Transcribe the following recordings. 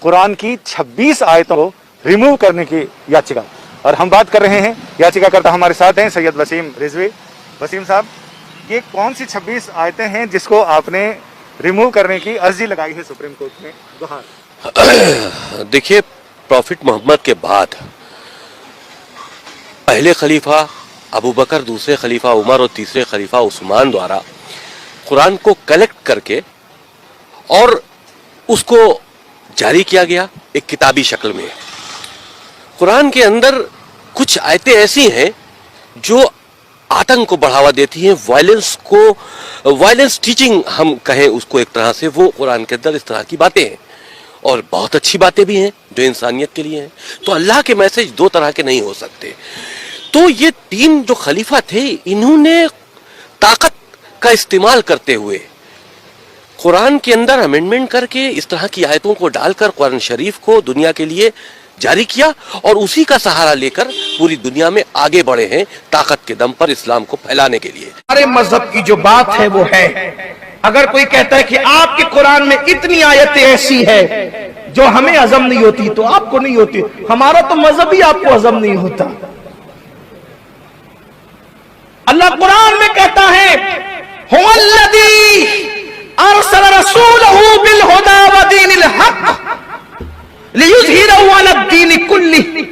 कुरान की 26 आयतों को रिमूव करने की याचिका, और हम बात कर रहे हैं, याचिकाकर्ता हमारे साथ हैं सैयद वसीम रिजवी। वसीम साहब, ये कौन सी 26 आयतें हैं जिसको आपने रिमूव करने की अर्जी लगाई है सुप्रीम कोर्ट में? गुहार। देखिए, प्रॉफिट मोहम्मद के बाद पहले खलीफा अबू बकर, दूसरे खलीफा उमर और तीसरे खलीफा उस्मान द्वारा कुरान को कलेक्ट करके और उसको जारी किया गया एक किताबी शक्ल में। कुरान के अंदर कुछ आयतें ऐसी हैं जो आतंक को बढ़ावा देती हैं, वायलेंस टीचिंग हम कहें उसको एक तरह से, वो कुरान के अंदर इस तरह की बातें हैं और बहुत अच्छी बातें भी हैं जो इंसानियत के लिए हैं। तो अल्लाह के मैसेज दो तरह के नहीं हो सकते। तो ये तीन जो खलीफा थे, इन्होंने ताकत का इस्तेमाल करते हुए कुरान के अंदर अमेंडमेंट करके इस तरह की आयतों को डालकर कुरान शरीफ को दुनिया के लिए जारी किया और उसी का सहारा लेकर पूरी दुनिया में आगे बढ़े हैं ताकत के दम पर इस्लाम को फैलाने के लिए। हमारे मजहब की जो बात है वो है, अगर कोई कहता है कि आपके कुरान में इतनी आयतें ऐसी है जो हमें हजम नहीं होती, तो आपको नहीं होती, हमारा तो मजहब ही आपको हजम नहीं होता। अल्लाह कुरान में कहता है, हुवल्लज़ी अरसल रसूलहू बिल हुदा व दीनिल हक लियुज़हिरहू अला दीनि कुल्लिही।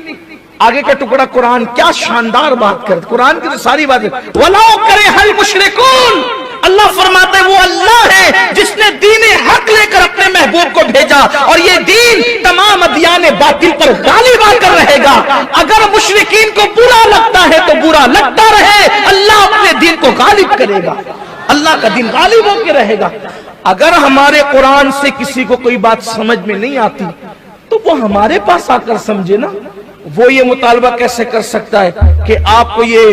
आगे का टुकड़ा कुरान क्या शानदार बात करता, कुरान की तो सारी बातें, वलौ करिहल मुशरिकून। अल्लाह फरमाते हैं वो अल्लाह है जिसने दीन हक लेकर अपने महबूब को भेजा और ये दीन तमाम अदियान बातिल पर गालिब आकर रहेगा। अगर मुशरिकीन को बुरा लगता है तो बुरा लगता रहे, अल्लाह अपने दीन को गालिब करेगा, अल्लाह का दीन गालिब होकर रहेगा। अगर हमारे कुरान से किसी को कोई बात समझ में नहीं आती तो वो हमारे पास आकर समझे ना। वो ये मुतालबा कैसे कर सकता है कि आपको ये,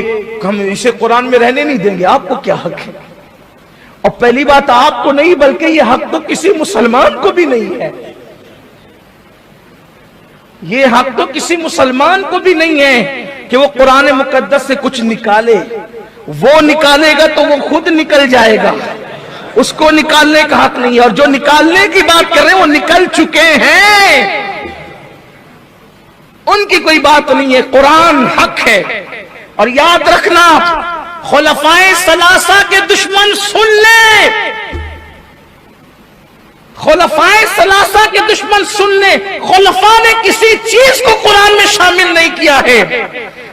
हम इसे कुरान में रहने नहीं देंगे, आपको क्या हक है? और पहली बात आपको नहीं बल्कि ये हक तो किसी मुसलमान को भी नहीं है, ये हक तो किसी मुसलमान को भी नहीं है कि वो कुरान मुकद्दस से कुछ निकाले। वो निकालेगा तो वो खुद निकल जाएगा, उसको निकालने का हक नहीं है। और जो निकालने की बात कर रहे हैं वो निकल चुके हैं, उनकी कोई बात नहीं है। कुरान हक है। और याद रखना, खुलफाए सलासा के दुश्मन सुन ले, खुलफाए सलासा के दुश्मन सुन ले, खुलफा ने किसी चीज को कुरान में शामिल नहीं किया है।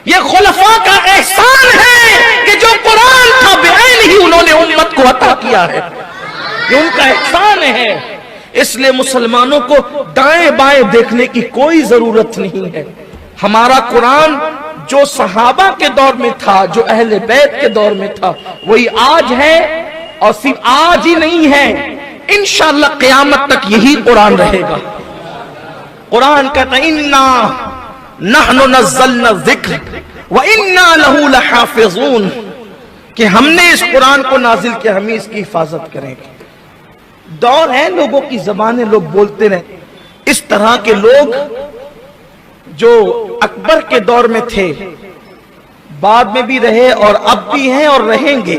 यह खुलफा का एहसान है कि जो कुरान था बेऐन ही उन्होंने उम्मत को अता किया है, ये उनका एहसान है। इसलिए मुसलमानों को दाएं बाएं देखने की कोई जरूरत नहीं है। हमारा कुरान जो सहाबा के दौर में था, जो अहले बैत के दौर में था, वही आज है। और सिर्फ आज ही नहीं है, इंशाअल्लाह क़यामत तक यही कुरान रहेगा। कुरान कहता है, इन्ना नहनु नज़्ज़लना ज़िक्र व इन्ना लहू लहाफ़िज़ून, कि हमने इस कुरान को नाजिल किया, हम इसकी हिफाजत करेंगे। दौर है, लोगों की जबानें लोग बोलते रहे। इस तरह के लोग जो अकबर के दौर में थे, बाद में भी रहे और अब भी हैं और रहेंगे,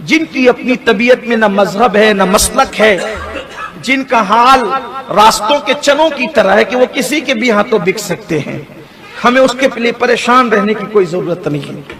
जिनकी अपनी तबीयत में न मजहब है न मसलक है, जिनका हाल रास्तों के चनों की तरह है कि वो किसी के भी हाथों बिक सकते हैं, हमें उसके लिए परेशान रहने की कोई जरूरत नहीं है।